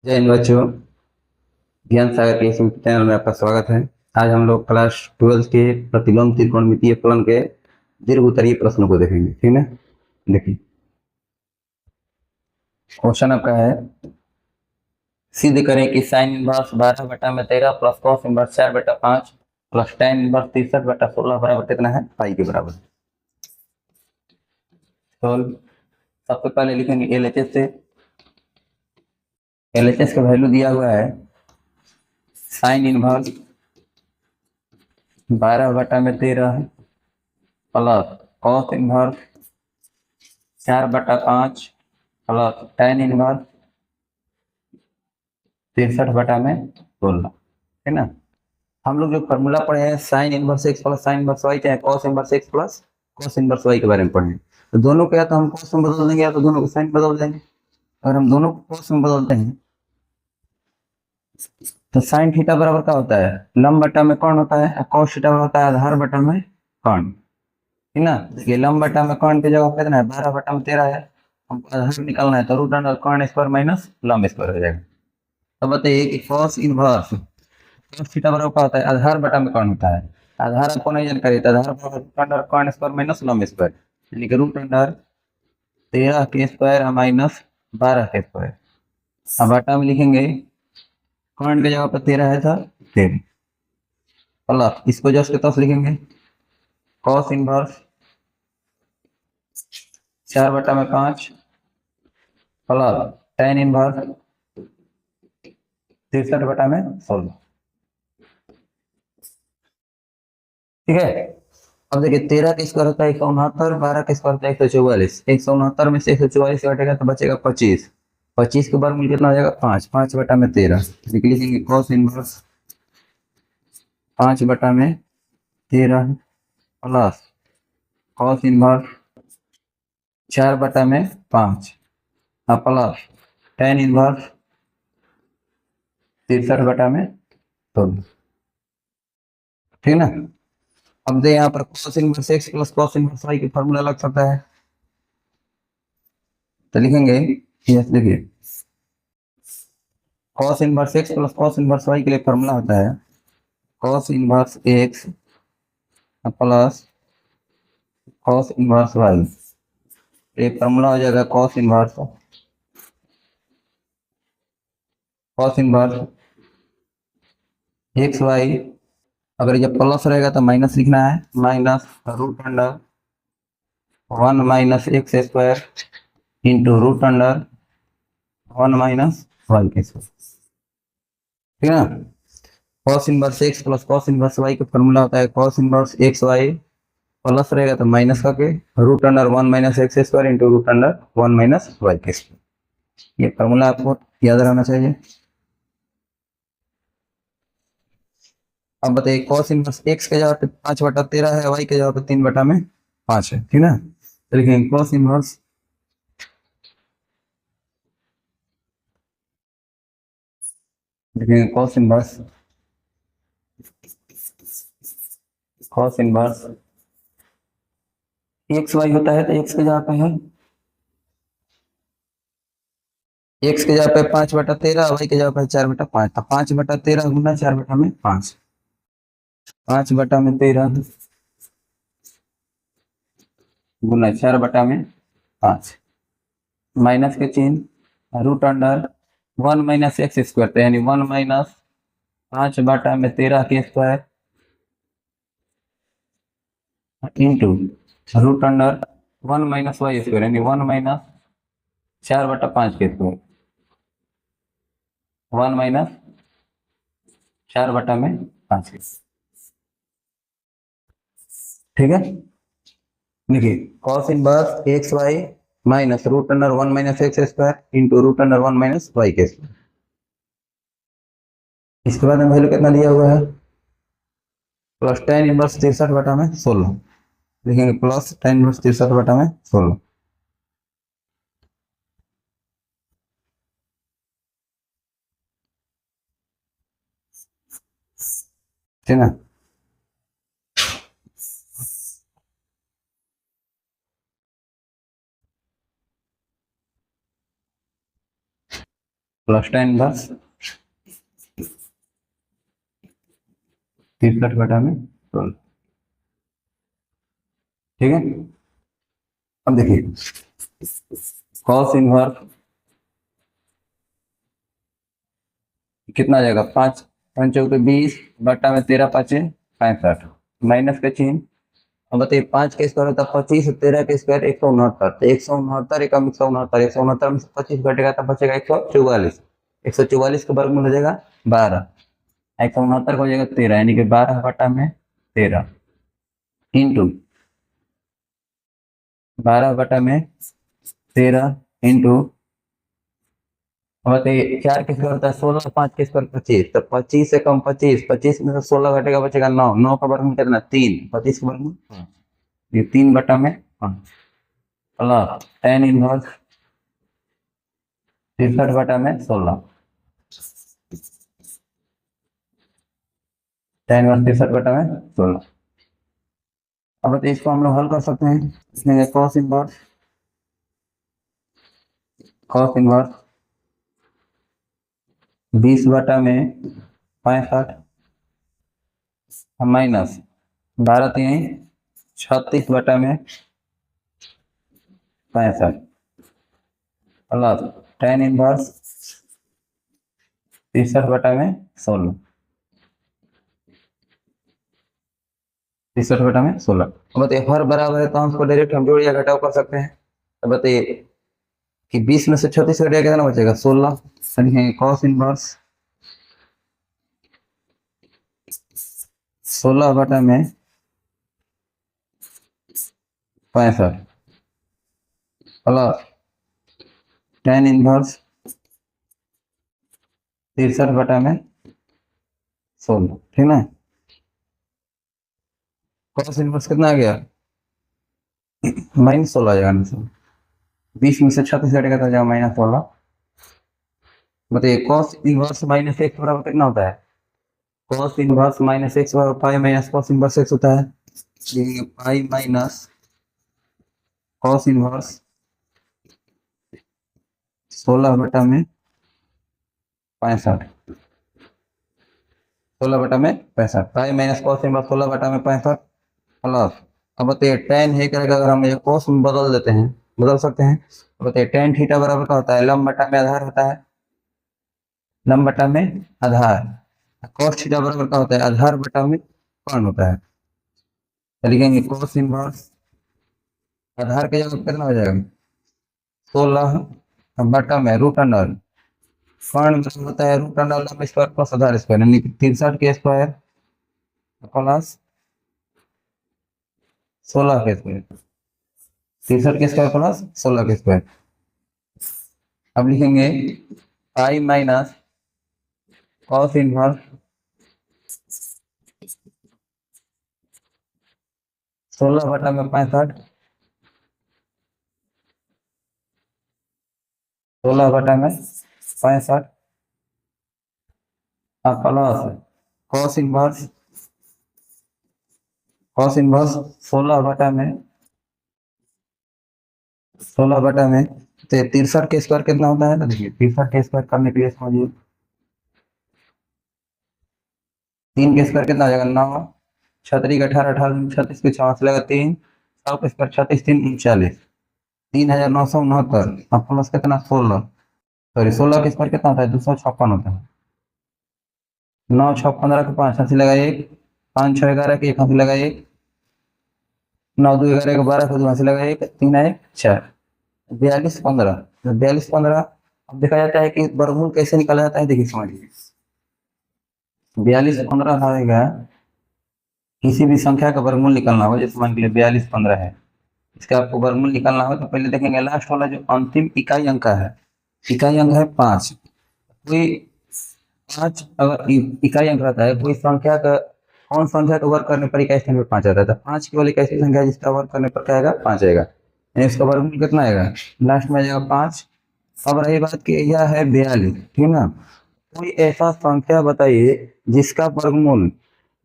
जय हिंद बच्चों। ज्ञान सागर के इस चैनल में आपका स्वागत है। आज हम लोग क्लास 12 के प्रतिलोम त्रिकोणमितीय फलन के दीर्घ उत्तरीय प्रश्नों को देखेंगे। ठीक है, देखिए क्वेश्चन आपका है, सिद्ध करें कि sign inverse 12/13 plus cos inverse 4/5 plus tan inverse 63/16 बराबर कितना है, पाई के बराबर। तो सबसे पहले लिखेंगे LHS से। LHS का वैल्यू दिया हुआ है sine inverse 12/13 plus cos inverse 4/5 plus tan inverse 63/16। है ना। हम लोग जो फॉर्मूला पढ़े हैं sine inverse x plus sine inverse y, चाहे cos inverse x plus cos inverse y के बारे में पढ़े हैं। तो दोनों को या तो हम कॉस में बदल देंगे या तो दोनों को साइन बदल देंगे। अगर हम दोनों को कॉस में बदलते हैं तो साइन थीटा बराबर क्या होता है, लंब बटा में कौन होता है, कॉस थीटा बराबर होता है आधार बटा में कौन। ठीक ना। देखिए लंब बटा में कौन की जगह कितना है, 12/13 है। हमको आधार निकालना है तो रूट अंडर कॉन स्क्वायर माइनस लंब स्क्वायर हो जाएगा। तो बताइए कि कॉस इनवर्स कॉस थीटा बराबर क्या होता है, आधार बटा में कौन होता है। आधार आपको नहीं जानकारी तो आधार बराबर रूट अंडर कॉन स्क्वायर माइनस लंब स्क्वायर, यानी कि रूट अंडर 13 के स्क्वायर माइनस 12 के स्क्वायर। अब बटा में लिखेंगे कॉन की जगह पर 13 है था 13 प्लस इसको जस्ट के तस लिखेंगे cos inverse 4/5 plus tan inverse 63/16। ठीक है। अब देखिए 13 का स्क्वायर होता है 169, 12 का स्क्वायर होता है 144। 169 में से 144 घटेगा तो बचेगा 25। 25 के बाद मिल कितना हो जाएगा 5, 5/13 लिखेंगे cos inverse 5/13 plus cos inverse 4/5 plus tan inverse 63/16। ठीक ना। अब दे यहाँ पर cos inverse x plus cos inverse y की फॉर्मूला लग सकता है तो लिखेंगे, यस देखिए cos inverse x plus cos inverse y के लिए फॉर्मूला होता है cos inverse x plus cos inverse y। ये फॉर्मूला हो जाएगा cos इनवर्स एक्स वाई। अगर ये प्लस रहेगा तो माइनस लिखना है, minus root under 1 - x² into root under 1 - y²। ठीक है ना। cos inverse x plus cos inverse y का फॉर्मूला होता है cos inverse x y plus रहेगा तो माइनस करके root under 1 - x² into root under 1 - y²। ये फॉर्मूला आपको याद रहना चाहिए। अब बताइए cos इनवर्स x के जगह पे 5/13 है, y के जगह पे 3/5 है। ठीक है। तो लिखेंगे cos इनवर्स लिखेंगे cos इनवर्स एक्स वाई होता है तो एक्स के जगह पे है, एक्स के जगह पे 5/13, वाई के जगह पे 4/5। तो 5/13 गुना 4/5, 5/13 गुना 4/5 माइनस के चिन्ह रूट अंडर 1 - x² तो यानी 1 - 5/13 के square into root under 1 - y² यानी 1 - 4/5 के स्क्वायर, 1 - 4/5 के। ठीक है। देखिए cos inverse x y minus root under 1 - x² into root under 1 - y²। इसके बाद में वैल्यू कितना दिया हुआ है, प्लस tan इनवर्स 63/16। लिखेंगे प्लस tan इनवर्स 63/16। ठीक है ना। Plus tan inverse 63/12। ठीक है, अब देखिए कॉस इनवर्स कितना आ जाएगा, 5×5=20/13×5=65 माइनस का चिन्ह। अब बताइए 5 के स्क्वायर होता है 25, 13 के स्क्वायर 169, तो 169 एकम 169, 169 में से 25 घटेगा तो बचेगा 144, 144 का वर्गमूल हो जाएगा 12, 169 का हो जाएगा 13, यानी कि 12/13 इंटू 12/13 इंटू, बताइए 4 के स्क्वायर होता है 16, 5 के स्क्वायर 25, तो 25 से कम 25, 25 में से 16 घटेगा बचेगा 9, 9 का वर्गमूल कितना 3, 25 का वर्गमूल ये 3/5 plus tan inverse 63/16, tan inverse 63/16। अब बताइए इसको हम लोग हल कर सकते हैं, इसमें cos inverse 20/65 minus 12×36/65 plus tan inverse 63/16, 63/16। अब बताइए हर बराबर है तो हम उसको डायरेक्ट हम जोड़ या घटाव कर सकते हैं। तो बताइए कि 20 में से 36 घटेगा कितना बचेगा 16, लिखेंगे cos inverse 16/65 plus tan inverse 63/16, ठीक ना। कॉस इनवर्स कितना आ गया -16 आ जाएगा ना सर, 20 में से 36 घटेगा तो जाएगा -16। बताइए कॉस इनवर्स -x बराबर कितना होता है, कॉस इनवर्स -x बराबर पाई माइनस कॉस इनवर्स x होता है, पाई माइनस कॉस इनवर्स 16/65, 16/65 पाई माइनस कॉस इनवर्स 16/65 प्लस, अब बताइए टेन है करेगा, अगर हम ये कॉस में बदल देते हैं, बदल सकते हैं। बताइए टेन थीटा बराबर क्या होता है, लंब बटा में आधार होता है, लंब बटा में आधार, कॉस थीटा बराबर क्या होता है, आधार बटा में कौन होता है, तो लिखेंगे कॉस इनवर्स आधार के जगह कितना हो जाएगा 16/√अंडर कौन होता है √अंडर लंब स्क्वायर प्लस आधार स्क्वायर, यानी 63 के स्क्वायर प्लस 16 के स्क्वायर, 63 के स्क्वायर प्लस 16 के स्क्वायर। अब लिखेंगे pi minus cos inverse 16/65, 16/65 plus cos inverse 16/में तो 63 के स्क्वायर कितना होता है ना, देखिए 63 के स्क्वायर करने के लिए समझिए 3 के स्क्वायर कितना आ जाएगा 9, 36 18, 18 36 के 6 लगा 3, 100 के स्क्वायर 36 3 39, 3969 अब प्लस कितना 16, सॉरी 16 के स्क्वायर कितना होता है 256 होता है, 9 6 15 के 5 हंसी लगा 1, 5 6 11 के 1 हंसी लगा 1, 9 2 11 के 12 को 2 हंसी लगा 1, 3 1 4, 42 15, 42 15। अब देखा जाता है कि वर्गमूल कैसे निकाला जाता है, देखिए समझिए 42 15 आएगा, किसी भी संख्या का वर्गमूल निकालना हो, जैसे मान लीजिए 42 15 है, इसका आपको वर्गमूल निकालना हो तो पहले देखेंगे लास्ट वाला जो अंतिम इकाई अंक है, इकाई अंक है 5, कोई 5 अगर इकाई अंक रहता है, कोई संख्या का कौन संख्या का वर्ग करने पर इकाई स्थान में 5 आता है, तो 5 केवल एक ऐसी संख्या जिसका वर्ग करने पर क्या आएगा 5 आएगा, यानी इसका वर्गमूल कितना आएगा लास्ट में आ जाएगा 5। अब रही बात कि यह है 42, ठीक ना, कोई ऐसा संख्या बताइए जिसका वर्गमूल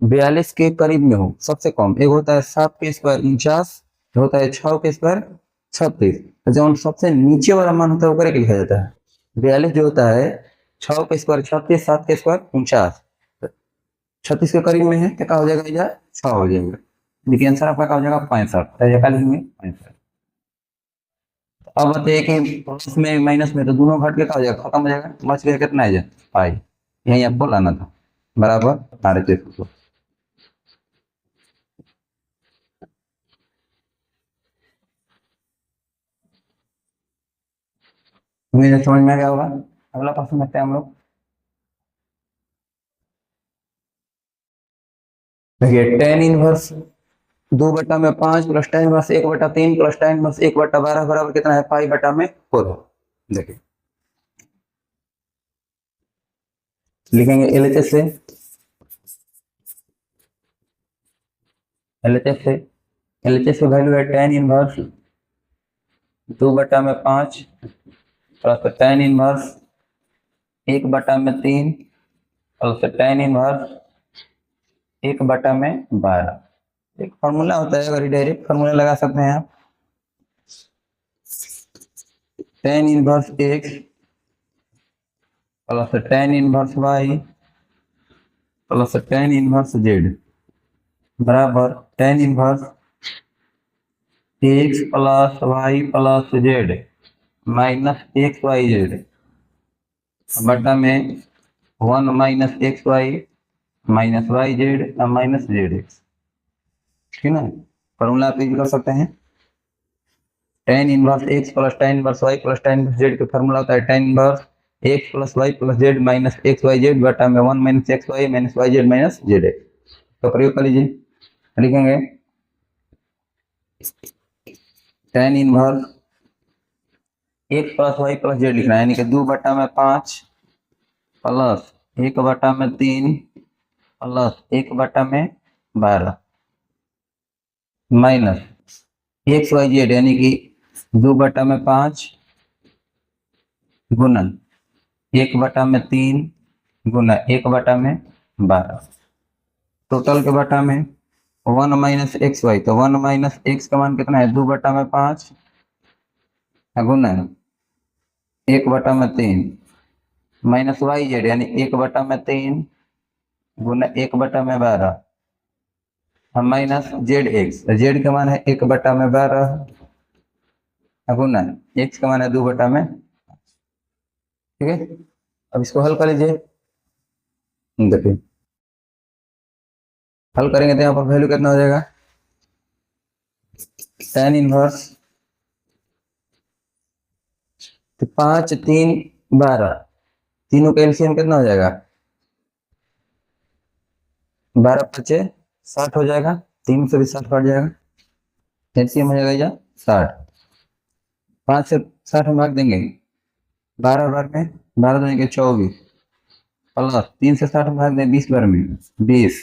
42 के करीब में हो, सबसे कम एक होता है 7 के स्क्वायर 49, होता है 6 के स्क्वायर 36, जो सबसे नीचे वाला मान होता है वो करके लिखा जाता है, 42 जो होता है 6 का स्क्वायर 36, 7 का स्क्वायर 49, 36 के करीब में है तो क्या हो जाएगा, या 6 हो जाएगा। देखिए आंसर आपका क्या हो जाएगा 65, तो ये क्या लिखेंगे 65। अब बताइए कि प्लस में माइनस में तो दोनों घट के क्या हो जाएगा, खत्म हो जाएगा, बच गया कितना है पाई, यही आपको लाना था, बराबर RHS। मुझे समझ में आ गया होगा। अगला प्रश्न करते हैं हम लोग। देखिए tan inverse 2/5 plus tan inverse 1/3 plus tan inverse 1/12 बराबर कितना है, पाई/4। देखिए लिखेंगे LHS से, LHS से, LHS की वैल्यू है tan inverse 2/5 plus tan inverse 1/3 plus tan inverse 1/12। एक फॉर्मूला होता है, अगर डायरेक्ट फॉर्मूला लगा सकते हैं आप, tan inverse x plus tan inverse y plus tan inverse z बराबर tan inverse x plus y plus z minus x y z बटा में 1 minus x y minus y z minus z x. ठीक है ना, formula आप use कर सकते हैं। Tan inverse x plus tan inverse y plus tan inverse z का फॉर्मूला होता है tan inverse x plus y plus z minus x y z बटा में 1 minus x y minus y z minus z x. तो प्रयोग कर लीजिए, लिखेंगे tan inverse x plus y plus z लिखना है, यानी कि 2/5 plus 1/3 plus 1/12 minus x y z यानी कि 2/5 गुना 1/3 गुना 1/12 टोटल के बटा में 1 माइनस एक्स वाई, तो 1 माइनस एक्स का मान कितना है 2/5 गुना 1/3 माइनस वाई जेड यानी 1/3 गुना 1/12 माइनस जेड एक्स, जेड का मान है 1/12 गुना एक्स का मान है 2/, ठीक है। अब इसको हल कर लीजिए, देखिए हल करेंगे तो यहाँ पर वैल्यू कितना हो जाएगा, टेन इनवर्स 5 3 12, तीनों का एलसीएम कितना हो जाएगा 12×5 = 60 हो जाएगा, 3 से भी 60 कट जाएगा, एलसीएम हो जाएगा या 60। 5 से 60 में भाग देंगे 12 बार में, 12 देंगे 24 प्लस 3 से 60 में भाग देंगे 20 बार में 20,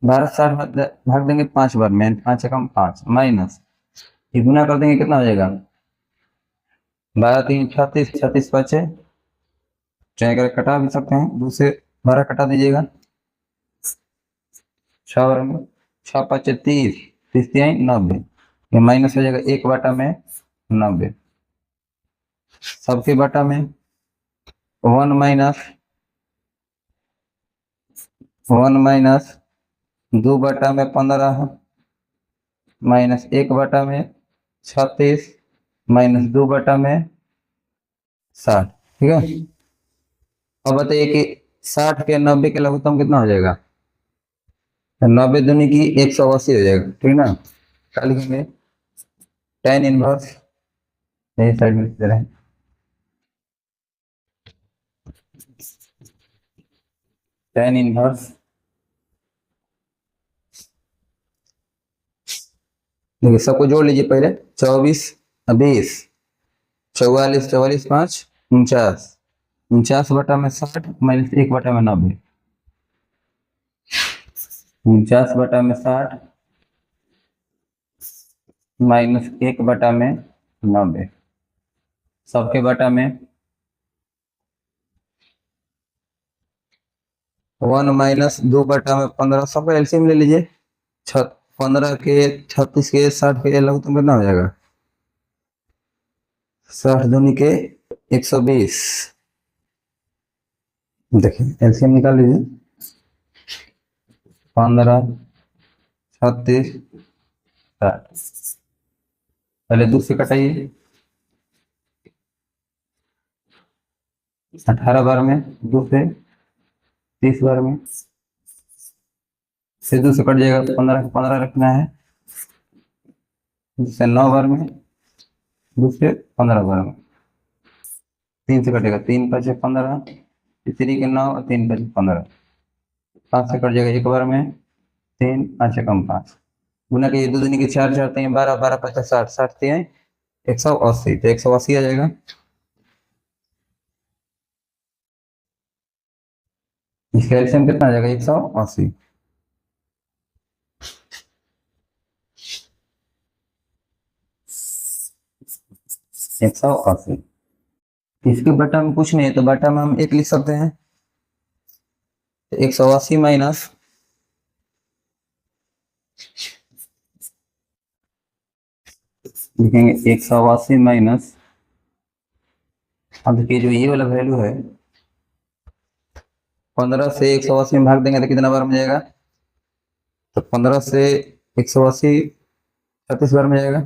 12 से 60 भाग देंगे 5 बार में, 5 से कम 5 माइनस ये गुना कर देंगे कितना हो जाएगा 12 3 36, 36 5 चाहे कर कटा भी सकते हैं, 2 से 12 कटा दीजिएगा 6 बार में, 6 5 30, 30 3 90, ये माइनस हो जाएगा 1/90, सबके बटा में 1 माइनस 2/15 माइनस 1/36 माइनस 2/60। ठीक है, अब बताइए कि 60 के 90 के लघुत्तम कितना हो जाएगा, 90 दूनी की 180 हो जाएगा, ठीक ना। क्या लिखेंगे टेन इनवर्स, यही साइड में लिख दे रहे हैं, टेन इनवर्स देखिए सबको जोड़ लीजिए पहले, 24 20 44 44 5 49, 49/60 माइनस 1/90, 49/60 माइनस 1/90, सबके बटा में 1 माइनस 2/15, सबका एलसीएम ले लीजिए, 15 के 36 के 60 के लघुत्तम कितना हो जाएगा 60 दूनी के 120 देखिए एलसीएम निकाल लीजिए। 15, 36, 60। पहले 2 से कटाइए। 18 बार में 2 से, 30 बार में फिर 2 से कट जाएगा तो 15 15 रखना है। जिससे 9 बार में, 2 से 15 बार में 3 से कटेगा, 3 5 15, 3 के 9 और 3 5 15। 5 से कट जाएगा 1 बार में, 3 5 कम 5। गुना के ये 2 दूनी के 4 4 3 12 12 50 60 60 3 180, तो 180 आ जाएगा। इसका एलसीएम कितना आ जाएगा? 180। 180। इसके बटा में कुछ नहीं है तो बटा में हम 1 लिख सकते हैं। 180 माइनस, लिखेंगे 180 माइनस, अब देखिए जो ये वाला वैल्यू है 15 से 180 में भाग देंगे तो कितना बार में जाएगा? तो 15 से 180 36 बार में जाएगा।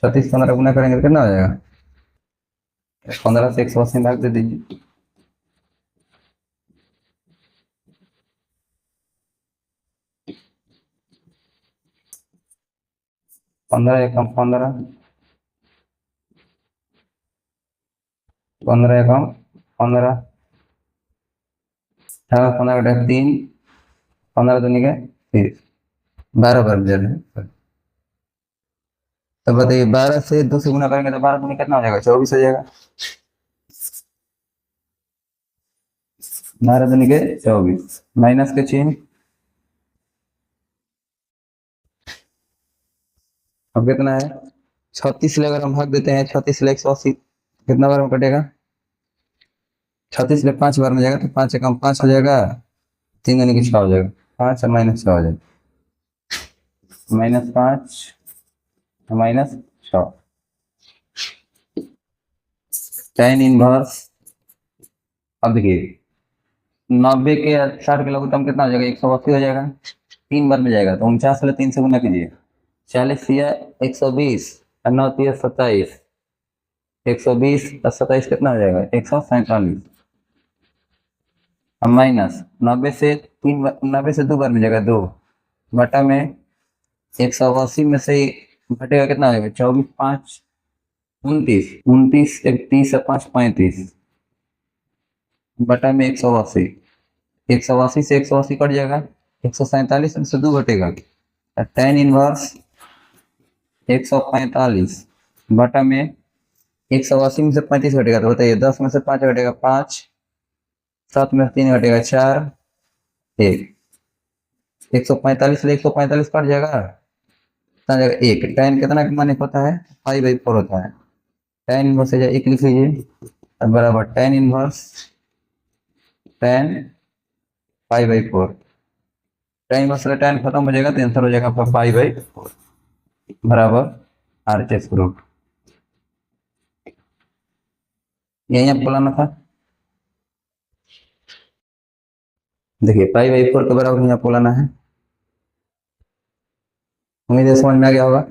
36 15 गुना करेंगे तो कितना हो जाएगा? 15 से 180 में भाग दे दीजिए। पंद्रह एकम 15, 15 एकम 15, 15 कटे 3, 15 दूनी के 30, 12 बार में जा रहे हैं। तो बताइए 12 से 2 से गुना करेंगे तो 12 दूनी कितना हो जाएगा? 24 हो जाएगा। 12 दूनी के 24, माइनस के चिन्ह। अब कितना है? 36 से अगर हम भाग देते हैं, 36 से 180 कितना बार में कटेगा? 36 से 5 बार में जाएगा तो 5 एकम 5 हो जाएगा, 3 दूनी के 6 हो जाएगा, 5 और माइनस 6 हो जाएगा, -5 -6। tan इनवर्स, अब देखिए 90 के 60 के लघुत्तम कितना हो जाएगा? 180 हो जाएगा। 3 बार में जाएगा तो 49 वाले 3 से गुना कीजिए। 40 या 120 और 9 या 27, 120 और 27 कितना हो जाएगा? 147। अब माइनस 90 से 90 से 2 बार में जाएगा 2, बटा में 180 में से घटेगा कितना हो जाएगा? 24 5 29, 29 30 और 5 35, बटा में 180। 180 से 180 कट जाएगा, 147 में से 2 घटेगा, tan इनवर्स 145 बटा में 180 में से 35 घटेगा तो बताइए 10 में से 5 घटेगा 5, 7 में से 3 घटेगा 4, 1। 145 से 145 कट जाएगा, कितना जाएगा? 1। tan कितना का मान होता है? 5/4 होता है। tan इनवर्स से 1 लिख लीजिए बराबर tan inverse tan 5/4। tan inverse से tan खत्म हो जाएगा तो आंसर हो जाएगा आपका 5/4 बराबर RHS ग्रुप। यही आपको लाना था। देखिए 5/4 के बराबर ही आपको लाना है। उम्मीद है समझ में आ गया होगा।